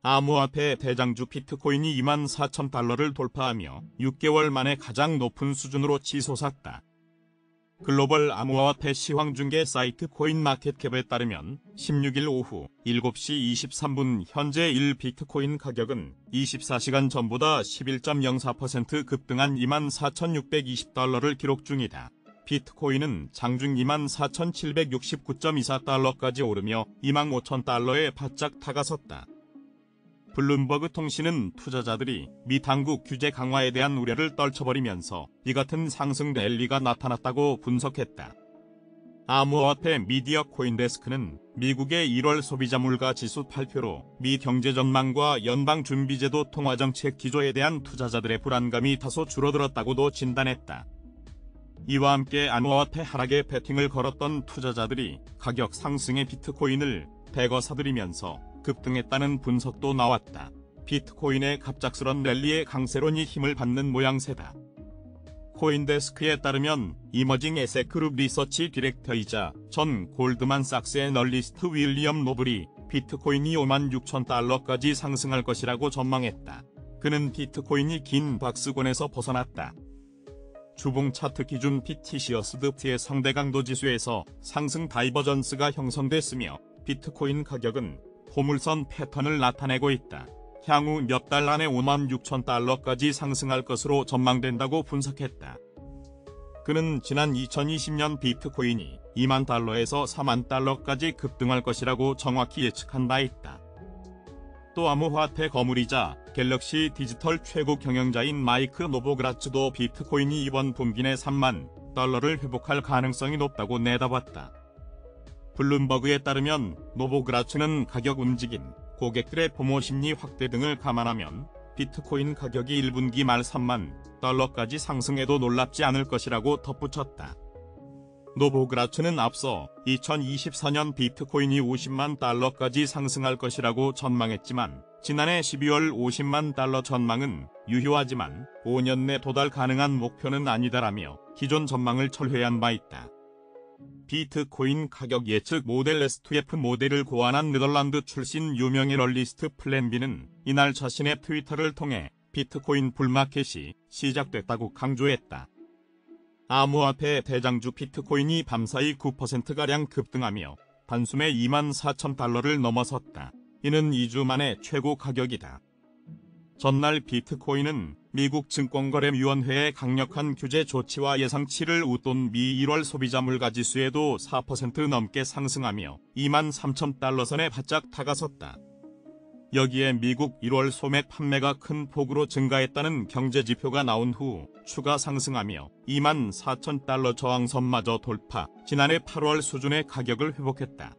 암호화폐 대장주 비트코인이 24,000달러를 돌파하며 6개월 만에 가장 높은 수준으로 치솟았다. 글로벌 암호화폐 시황중개 사이트 코인마켓캡에 따르면 16일 오후 7시 23분 현재 1비트코인 가격은 24시간 전보다 11.04% 급등한 24,620달러를 기록 중이다. 비트코인은 장중 24,769.24달러까지 오르며 25,000달러에 바짝 다가섰다. 블룸버그 통신은 투자자들이 미 당국 규제 강화에 대한 우려를 떨쳐버리면서 이 같은 상승 랠리가 나타났다고 분석했다. 암호화폐 미디어 코인데스크는 미국의 1월 소비자 물가 지수 발표로 미 경제 전망과 연방준비제도 통화정책 기조에 대한 투자자들의 불안감이 다소 줄어들었다고도 진단했다. 이와 함께 암호화폐 하락에 베팅을 걸었던 투자자들이 가격 상승의 비트코인을 대거 사들이면서 급등했다는 분석도 나왔다. 비트코인의 갑작스런 랠리에 강세론이 힘을 받는 모양새다. 코인데스크에 따르면 이머징 에셋 그룹 리서치 디렉터이자 전 골드만삭스 애널리스트 윌리엄 노블이 비트코인이 56,000달러까지 상승할 것이라고 전망했다. 그는 비트코인이 긴 박스권에서 벗어났다. 주봉 차트 기준 피티시어스드트의 상대 강도 지수에서 상승 다이버전스가 형성됐으며 비트코인 가격은 포물선 패턴을 나타내고 있다. 향후 몇 달 안에 56,000달러까지 상승할 것으로 전망된다고 분석했다. 그는 지난 2020년 비트코인이 2만 달러에서 4만 달러까지 급등할 것이라고 정확히 예측한 바 있다. 또 암호화폐 거물이자 갤럭시 디지털 최고 경영자인 마이크 노보그라츠도 비트코인이 이번 분기 내 3만 달러를 회복할 가능성이 높다고 내다봤다. 블룸버그에 따르면 노보그라츠는 가격 움직임, 고객들의 포모 심리 확대 등을 감안하면 비트코인 가격이 1분기 말 3만 달러까지 상승해도 놀랍지 않을 것이라고 덧붙였다. 노보그라츠는 앞서 2024년 비트코인이 50만 달러까지 상승할 것이라고 전망했지만 지난해 12월 50만 달러 전망은 유효하지만 5년 내 도달 가능한 목표는 아니다라며 기존 전망을 철회한 바 있다. 비트코인 가격 예측 모델 S2F 모델을 고안한 네덜란드 출신 유명 애널리스트 플랜비는 이날 자신의 트위터를 통해 비트코인 불마켓이 시작됐다고 강조했다. 암호화폐 대장주 비트코인이 밤사이 9%가량 급등하며 단숨에 24,000달러를 넘어섰다. 이는 2주 만에 최고 가격이다. 전날 비트코인은 미국 증권거래위원회의 강력한 규제 조치와 예상치를 웃돈 미 1월 소비자 물가 지수에도 4% 넘게 상승하며 23,000달러 선에 바짝 다가섰다. 여기에 미국 1월 소매 판매가 큰 폭으로 증가했다는 경제지표가 나온 후 추가 상승하며 24,000달러 저항선마저 돌파, 지난해 8월 수준의 가격을 회복했다.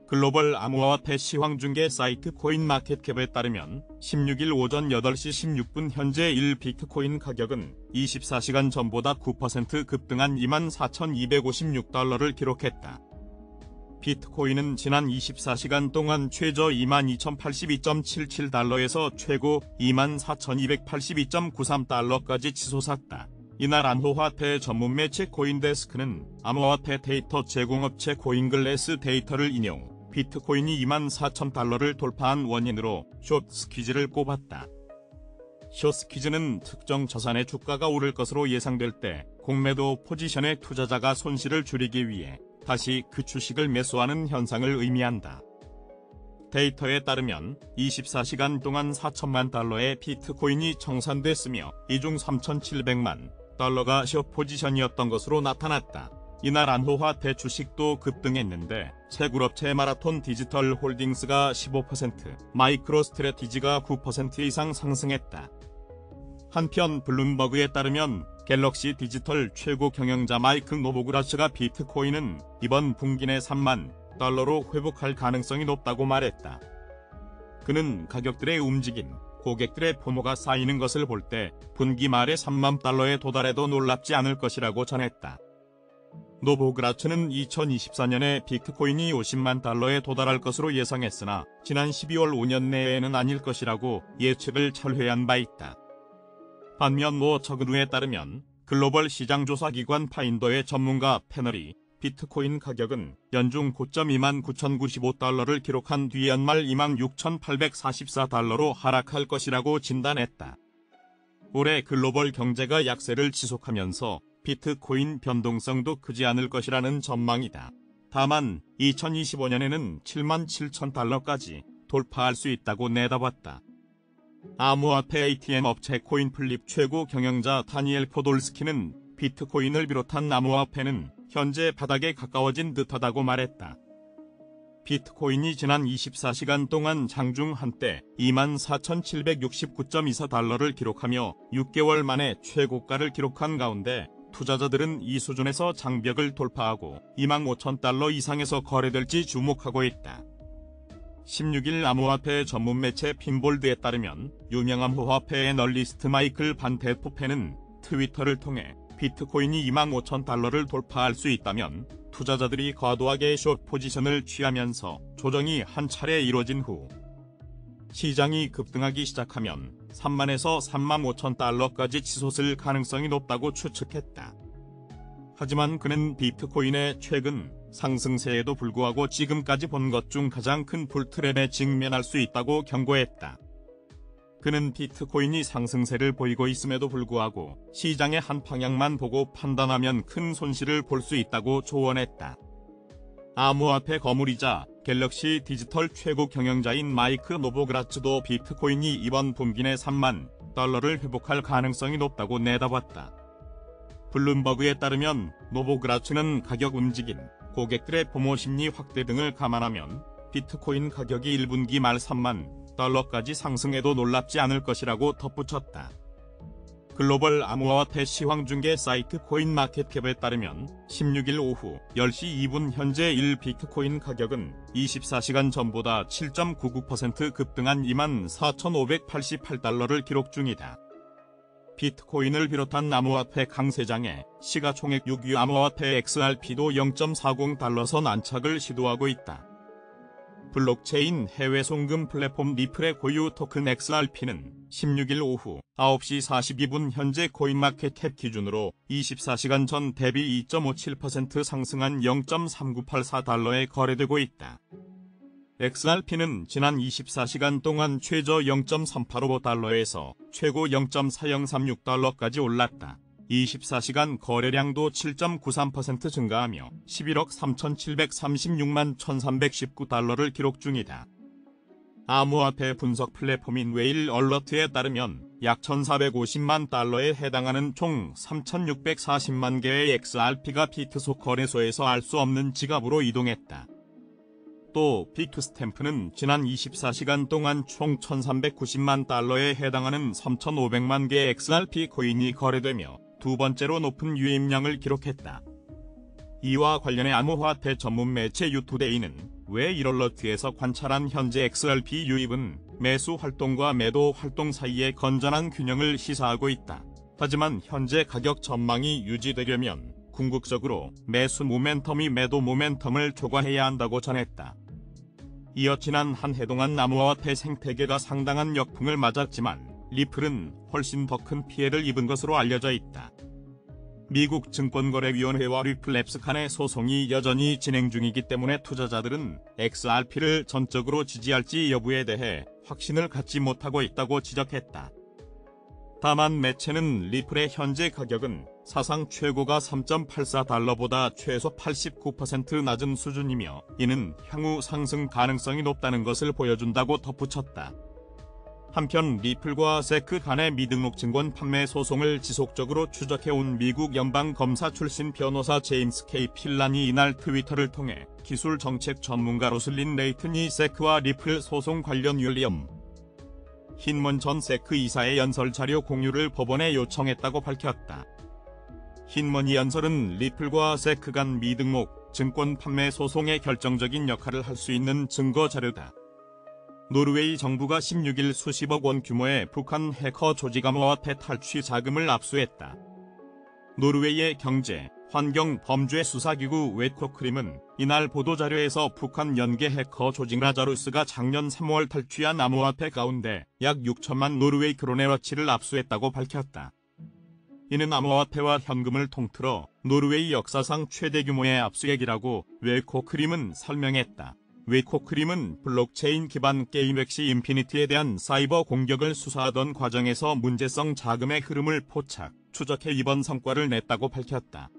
글로벌 암호화폐 시황중개 사이트 코인마켓캡에 따르면 16일 오전 8시 16분 현재 1비트코인 가격은 24시간 전보다 9% 급등한 24,256달러를 기록했다. 비트코인은 지난 24시간 동안 최저 22,082.77달러에서 최고 24,282.93달러까지 치솟았다. 이날 암호화폐 전문 매체 코인데스크는 암호화폐 데이터 제공업체 코인글래스 데이터를 인용, 비트코인이 24,000달러를 돌파한 원인으로 숏스퀴즈를 꼽았다. 숏스퀴즈는 특정 자산의 주가가 오를 것으로 예상될 때 공매도 포지션의 투자자가 손실을 줄이기 위해 다시 그 주식을 매수하는 현상을 의미한다. 데이터에 따르면 24시간 동안 4천만 달러의 비트코인이 청산됐으며 이 중 3,700만 달러가 숏 포지션이었던 것으로 나타났다. 이날 암호화폐 주식도 급등했는데 채굴업체 마라톤 디지털 홀딩스가 15%, 마이크로 스트래티지가 9% 이상 상승했다. 한편 블룸버그에 따르면 갤럭시 디지털 최고 경영자 마이크 노보그라츠가 비트코인은 이번 분기 내 3만 달러로 회복할 가능성이 높다고 말했다. 그는 가격들의 움직임, 고객들의 포모가 쌓이는 것을 볼 때 분기 말에 3만 달러에 도달해도 놀랍지 않을 것이라고 전했다. 노보그라츠는 2024년에 비트코인이 50만 달러에 도달할 것으로 예상했으나 지난 12월 5년 내에는 아닐 것이라고 예측을 철회한 바 있다. 반면 모 저그누에 따르면 글로벌 시장조사기관 파인더의 전문가 패널이 비트코인 가격은 연중 고점 29,095달러를 기록한 뒤 연말 26,844달러로 하락할 것이라고 진단했다. 올해 글로벌 경제가 약세를 지속하면서 비트코인 변동성도 크지 않을 것이라는 전망이다. 다만 2025년에는 77,000달러까지 돌파할 수 있다고 내다봤다. 암호화폐 ATM 업체 코인플립 최고 경영자 다니엘 포돌스키는 비트코인을 비롯한 암호화폐는 현재 바닥에 가까워진 듯하다고 말했다. 비트코인이 지난 24시간 동안 장중 한때 24,769.24달러를 기록하며 6개월 만에 최고가를 기록한 가운데 투자자들은 이 수준에서 장벽을 돌파하고 25,000달러 이상에서 거래될지 주목하고 있다. 16일 암호화폐 전문 매체 핀볼드에 따르면 유명 암호화폐 애널리스트 마이클 반테포페는 트위터를 통해 비트코인이 25,000달러를 돌파할 수 있다면 투자자들이 과도하게 숏 포지션을 취하면서 조정이 한 차례 이뤄진 후 시장이 급등하기 시작하면 30,000에서 35,000달러까지 치솟을 가능성이 높다고 추측했다. 하지만 그는 비트코인의 최근 상승세에도 불구하고 지금까지 본 것 중 가장 큰 불트랩에 직면할 수 있다고 경고했다. 그는 비트코인이 상승세를 보이고 있음에도 불구하고 시장의 한 방향만 보고 판단하면 큰 손실을 볼 수 있다고 조언했다. 암호화폐 거물이자 갤럭시 디지털 최고 경영자인 마이크 노보그라츠도 비트코인이 이번 분기 내 3만 달러를 회복할 가능성이 높다고 내다봤다. 블룸버그에 따르면 노보그라츠는 가격 움직임, 고객들의 보모 심리 확대 등을 감안하면 비트코인 가격이 1분기 말 3만 달러까지 상승해도 놀랍지 않을 것이라고 덧붙였다. 글로벌 암호화폐 시황중개 사이트 코인마켓캡에 따르면 16일 오후 10시 2분 현재 1비트코인 가격은 24시간 전보다 7.99% 급등한 24,588달러를 기록 중이다. 비트코인을 비롯한 암호화폐 강세장에 시가총액 6위 암호화폐 XRP도 0.40달러 선 안착을 시도하고 있다. 블록체인 해외 송금 플랫폼 리플의 고유 토큰 XRP는 16일 오후 9시 42분 현재 코인마켓캡 기준으로 24시간 전 대비 2.57% 상승한 0.3984달러에 거래되고 있다. XRP는 지난 24시간 동안 최저 0.3855달러에서 최고 0.4036달러까지 올랐다. 24시간 거래량도 7.93% 증가하며 11억 3,736만 1,319달러를 기록 중이다. 암호화폐 분석 플랫폼인 웨일 얼러트에 따르면 약 1,450만 달러에 해당하는 총 3,640만 개의 XRP가 비트속 거래소에서 알 수 없는 지갑으로 이동했다. 또 빅스탬프는 지난 24시간 동안 총 1,390만 달러에 해당하는 3,500만 개의 XRP 코인이 거래되며 두 번째로 높은 유입량을 기록했다. 이와 관련해 암호화폐 전문 매체 유투데이는 웨일 얼러트에서 관찰한 현재 XRP 유입은 매수 활동과 매도 활동 사이의 건전한 균형을 시사하고 있다. 하지만 현재 가격 전망이 유지되려면 궁극적으로 매수 모멘텀이 매도 모멘텀을 초과해야 한다고 전했다. 이어 지난 한 해 동안 암호화폐 생태계가 상당한 역풍을 맞았지만 리플은 훨씬 더 큰 피해를 입은 것으로 알려져 있다. 미국 증권거래위원회와 리플랩스 간의 소송이 여전히 진행 중이기 때문에 투자자들은 XRP를 전적으로 지지할지 여부에 대해 확신을 갖지 못하고 있다고 지적했다. 다만 매체는 리플의 현재 가격은 사상 최고가 3.84달러보다 최소 89% 낮은 수준이며 이는 향후 상승 가능성이 높다는 것을 보여준다고 덧붙였다. 한편 리플과 세크 간의 미등록 증권 판매 소송을 지속적으로 추적해온 미국 연방검사 출신 변호사 제임스 K. 필란이 이날 트위터를 통해 기술 정책 전문가 로슬린 레이튼이 세크와 리플 소송 관련 윌리엄 힌먼 전 세크 이사의 연설 자료 공유를 법원에 요청했다고 밝혔다. 힌먼이 연설은 리플과 세크 간 미등록 증권 판매 소송에 결정적인 역할을 할 수 있는 증거 자료다. 노르웨이 정부가 16일 수십억 원 규모의 북한 해커 조직 암호화폐 탈취 자금을 압수했다. 노르웨이의 경제, 환경 범죄 수사기구 웨코크림은 이날 보도자료에서 북한 연계 해커 조직 라자루스가 작년 3월 탈취한 암호화폐 가운데 약 6천만 노르웨이 크론의 워치를 압수했다고 밝혔다. 이는 암호화폐와 현금을 통틀어 노르웨이 역사상 최대 규모의 압수액이라고 웨코크림은 설명했다. 웨코크림은 블록체인 기반 게임 엑시 인피니티에 대한 사이버 공격을 수사하던 과정에서 문제성 자금의 흐름을 포착, 추적해 이번 성과를 냈다고 밝혔다.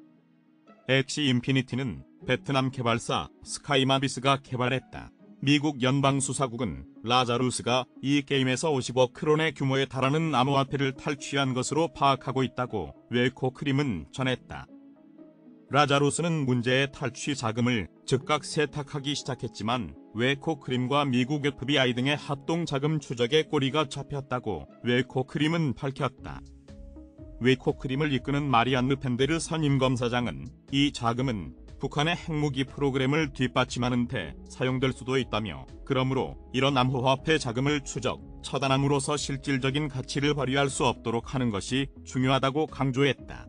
엑시 인피니티는 베트남 개발사 스카이마비스가 개발했다. 미국 연방수사국은 라자루스가 이 게임에서 50억 크론의 규모에 달하는 암호화폐를 탈취한 것으로 파악하고 있다고 웨코크림은 전했다. 라자루스는 문제의 탈취 자금을 즉각 세탁하기 시작했지만 웨코크림과 미국 FBI 등의 합동 자금 추적에 꼬리가 잡혔다고 웨코크림은 밝혔다. 웨코크림을 이끄는 마리안느 펜데르 선임검사장은 이 자금은 북한의 핵무기 프로그램을 뒷받침하는 데 사용될 수도 있다며, 그러므로 이런 암호화폐 자금을 추적, 처단함으로써 실질적인 가치를 발휘할 수 없도록 하는 것이 중요하다고 강조했다.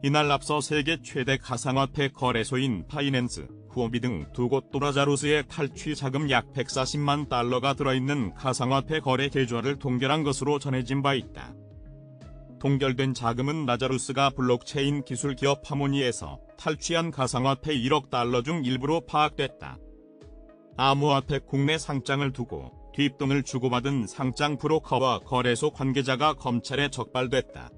이날 앞서 세계 최대 가상화폐 거래소인 파이낸스, 후오비 등 두 곳 라자루스의 탈취 자금 약 140만 달러가 들어있는 가상화폐 거래 계좌를 동결한 것으로 전해진 바 있다. 동결된 자금은 라자루스가 블록체인 기술 기업 하모니에서 탈취한 가상화폐 1억 달러 중 일부로 파악됐다. 암호화폐 국내 상장을 두고 뒷돈을 주고받은 상장 브로커와 거래소 관계자가 검찰에 적발됐다.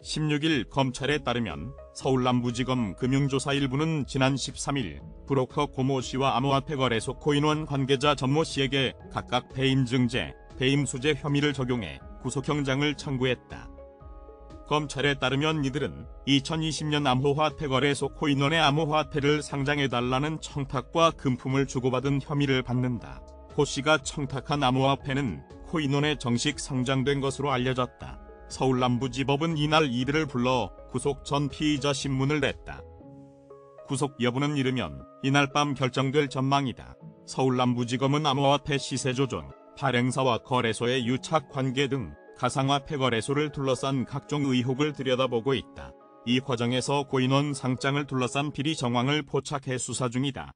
16일 검찰에 따르면 서울남부지검 금융조사 1부는 지난 13일 브로커 고모 씨와 암호화폐 거래소 코인원 관계자 전모 씨에게 각각 배임 증제, 배임 수재 혐의를 적용해 구속영장을 청구했다. 검찰에 따르면 이들은 2020년 암호화폐 거래소 코인원의 암호화폐를 상장해달라는 청탁과 금품을 주고받은 혐의를 받는다. 고 씨가 청탁한 암호화폐는 코인원에 정식 상장된 것으로 알려졌다. 서울남부지법은 이날 이들을 불러 구속 전 피의자 신문을 냈다. 구속 여부는 이르면 이날 밤 결정될 전망이다. 서울남부지검은 암호화폐 시세 조정, 발행사와 거래소의 유착 관계 등 가상화폐 거래소를 둘러싼 각종 의혹을 들여다보고 있다. 이 과정에서 코인원 상장을 둘러싼 비리 정황을 포착해 수사 중이다.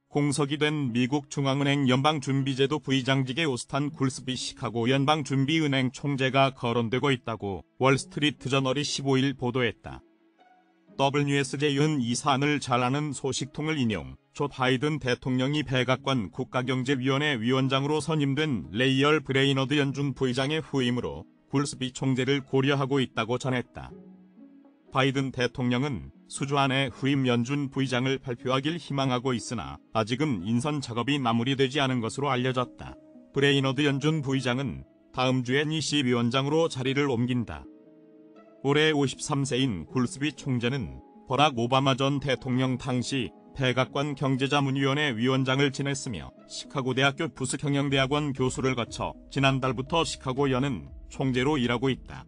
공석이 된 미국 중앙은행 연방준비제도 부의장직의 오스탄 굴스비 시카고 연방준비은행 총재가 거론되고 있다고 월스트리트저널이 15일 보도했다. WSJ는 이 사안을 잘 아는 소식통을 인용, 조 바이든 대통령이 백악관 국가경제위원회 위원장으로 선임된 레이얼 브레이너드 연준 부의장의 후임으로 굴스비 총재를 고려하고 있다고 전했다. 바이든 대통령은 수주 안에 후임 연준 부의장을 발표하길 희망하고 있으나 아직은 인선 작업이 마무리되지 않은 것으로 알려졌다. 브레이너드 연준 부의장은 다음 주에 니시 위원장으로 자리를 옮긴다. 올해 53세인 굴스비 총재는 버락 오바마 전 대통령 당시 백악관 경제자문위원회 위원장을 지냈으며 시카고 대학교 부스경영대학원 교수를 거쳐 지난달부터 시카고연은 총재로 일하고 있다.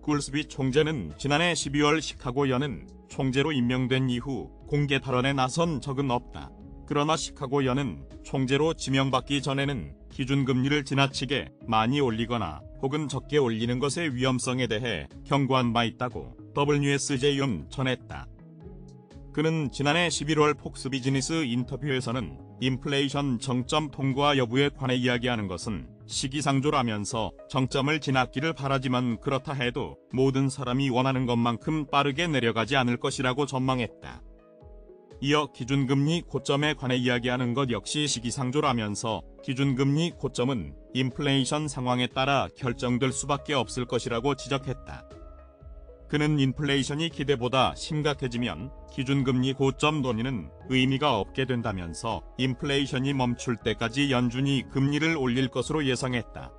굴스비 총재는 지난해 12월 시카고연은 총재로 임명된 이후 공개 발언에 나선 적은 없다. 그러나 시카고연은 총재로 지명받기 전에는 기준금리를 지나치게 많이 올리거나 혹은 적게 올리는 것의 위험성에 대해 경고한 바 있다고 WSJ는 전했다. 그는 지난해 11월 폭스 비즈니스 인터뷰에서는 인플레이션 정점 통과 여부에 관해 이야기하는 것은 시기상조라면서 정점을 지났기를 바라지만 그렇다 해도 모든 사람이 원하는 것만큼 빠르게 내려가지 않을 것이라고 전망했다. 이어 기준금리 고점에 관해 이야기하는 것 역시 시기상조라면서 기준금리 고점은 인플레이션 상황에 따라 결정될 수밖에 없을 것이라고 지적했다. 그는 인플레이션이 기대보다 심각해지면 기준금리 고점 논의는 의미가 없게 된다면서 인플레이션이 멈출 때까지 연준이 금리를 올릴 것으로 예상했다.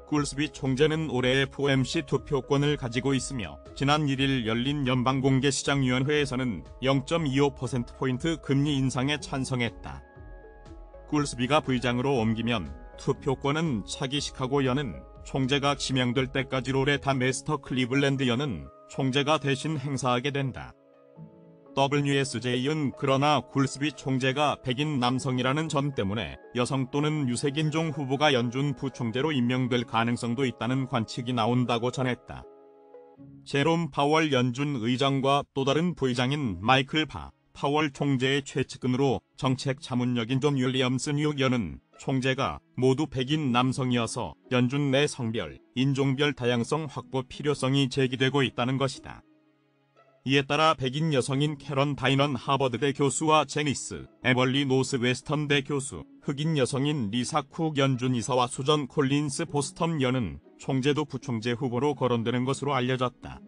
굴스비 총재는 올해 FOMC 투표권을 가지고 있으며 지난 1일 열린 연방공개시장위원회에서는 0.25%포인트 금리 인상에 찬성했다. 굴스비가 부의장으로 옮기면 투표권은 차기 시카고연은 총재가 지명될 때까지 롤에타 메스터 클리블랜드연은 총재가 대신 행사하게 된다. WSJ는 그러나 굴스비 총재가 백인 남성이라는 점 때문에 여성 또는 유색인종 후보가 연준 부총재로 임명될 가능성도 있다는 관측이 나온다고 전했다. 제롬 파월 연준 의장과 또 다른 부의장인 마이클 바 파월 총재의 최측근으로 정책 자문역인 존 윌리엄스 뉴욕연은 총재가 모두 백인 남성이어서 연준 내 성별, 인종별 다양성 확보 필요성이 제기되고 있다는 것이다. 이에 따라 백인 여성인 캐런 다이넌 하버드대 교수와 제니스 에벌리 노스웨스턴대 교수, 흑인 여성인 리사 쿡 연준 이사와 수전 콜린스 보스턴 연은 총재도 부총재 후보로 거론되는 것으로 알려졌다.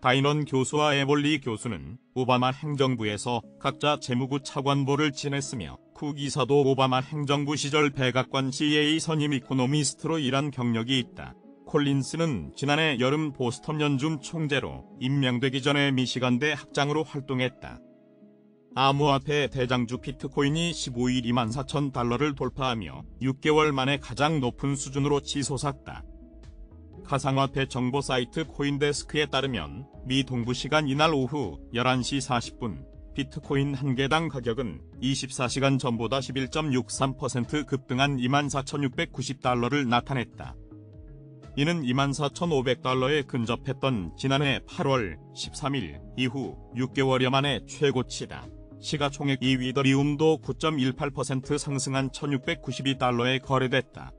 다이넌 교수와 에벌리 교수는 오바마 행정부에서 각자 재무부 차관보를 지냈으며 쿡 이사도 오바마 행정부 시절 백악관 CA 선임 이코노미스트로 일한 경력이 있다. 콜린스는 지난해 여름 보스턴 연준 총재로 임명되기 전에 미시간대 학장으로 활동했다. 암호화폐 대장주 비트코인이 15일 24,000달러를 돌파하며 6개월 만에 가장 높은 수준으로 치솟았다. 가상화폐 정보 사이트 코인데스크에 따르면 미 동부시간 이날 오후 11시 40분 비트코인 한 개당 가격은 24시간 전보다 11.63% 급등한 24,690달러를 나타냈다. 이는 24,500달러에 근접했던 지난해 8월 13일 이후 6개월여 만에 최고치다. 시가총액 2위 더리움도 9.18% 상승한 1,692달러에 거래됐다.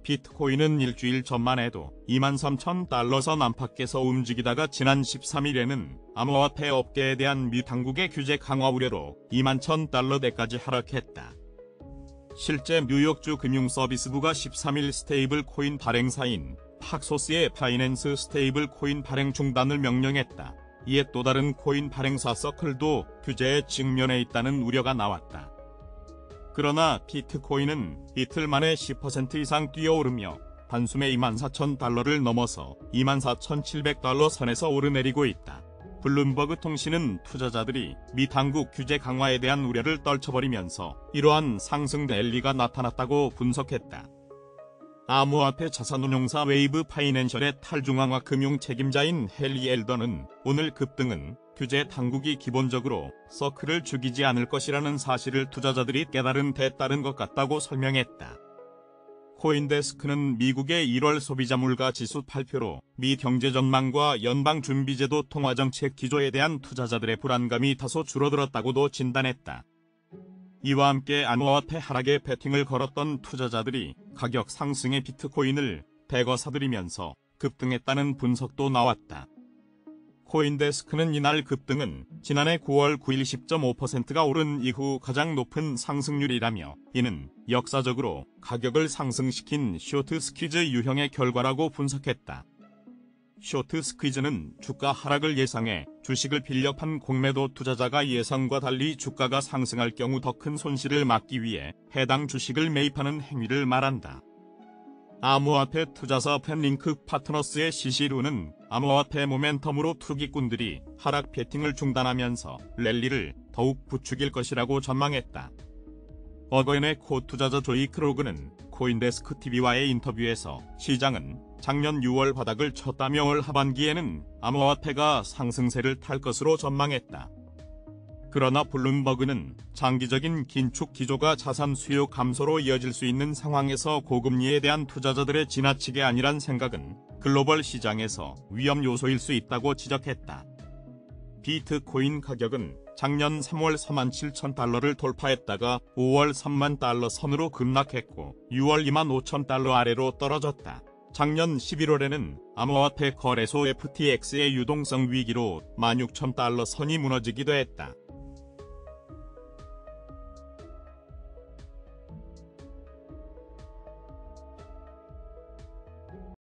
비트코인은 일주일 전만 해도 23,000달러 안팎에서 움직이다가 지난 13일에는 암호화폐 업계에 대한 미 당국의 규제 강화 우려로 21,000달러대까지 하락했다. 실제 뉴욕주 금융서비스부가 13일 스테이블 코인 발행사인 팍소스의 파이낸스 스테이블 코인 발행 중단을 명령했다. 이에 또 다른 코인 발행사 서클도 규제에 직면해 있다는 우려가 나왔다. 그러나 비트코인은 이틀 만에 10% 이상 뛰어오르며 단숨에 24,000달러를 넘어서 24,700달러 선에서 오르내리고 있다. 블룸버그 통신은 투자자들이 미 당국 규제 강화에 대한 우려를 떨쳐버리면서 이러한 상승 랠리가 나타났다고 분석했다. 암호화폐 자산운용사 웨이브 파이낸셜의 탈중앙화 금융 책임자인 헨리 엘던은 오늘 급등은 규제 당국이 기본적으로 서클을 죽이지 않을 것이라는 사실을 투자자들이 깨달은 데 따른 것 같다고 설명했다. 코인데스크는 미국의 1월 소비자 물가 지수 발표로 미 경제 전망과 연방준비제도 통화정책 기조에 대한 투자자들의 불안감이 다소 줄어들었다고도 진단했다. 이와 함께 암호화폐 하락에 베팅을 걸었던 투자자들이 가격 상승의 비트코인을 대거 사들이면서 급등했다는 분석도 나왔다. 코인데스크는 이날 급등은 지난해 9월 9일 10.5%가 오른 이후 가장 높은 상승률이라며 이는 역사적으로 가격을 상승시킨 쇼트 스퀴즈 유형의 결과라고 분석했다. 쇼트 스퀴즈는 주가 하락을 예상해 주식을 빌려 판 공매도 투자자가 예상과 달리 주가가 상승할 경우 더 큰 손실을 막기 위해 해당 주식을 매입하는 행위를 말한다. 암호화폐 투자사 펜링크 파트너스의 시시루는 암호화폐 모멘텀으로 투기꾼들이 하락 베팅을 중단하면서 랠리를 더욱 부추길 것이라고 전망했다. 어거인의 코 투자자 조이 크로그는 코인데스크 TV와의 인터뷰에서 시장은 작년 6월 바닥을 쳤다며 올 하반기에는 암호화폐가 상승세를 탈 것으로 전망했다. 그러나 블룸버그는 장기적인 긴축 기조가 자산 수요 감소로 이어질 수 있는 상황에서 고금리에 대한 투자자들의 지나치게 안일한 생각은 글로벌 시장에서 위험 요소일 수 있다고 지적했다. 비트코인 가격은 작년 3월 47,000달러를 돌파했다가 5월 3만 달러 선으로 급락했고 6월 25,000달러 아래로 떨어졌다. 작년 11월에는 암호화폐 거래소 FTX의 유동성 위기로 16,000달러 선이 무너지기도 했다.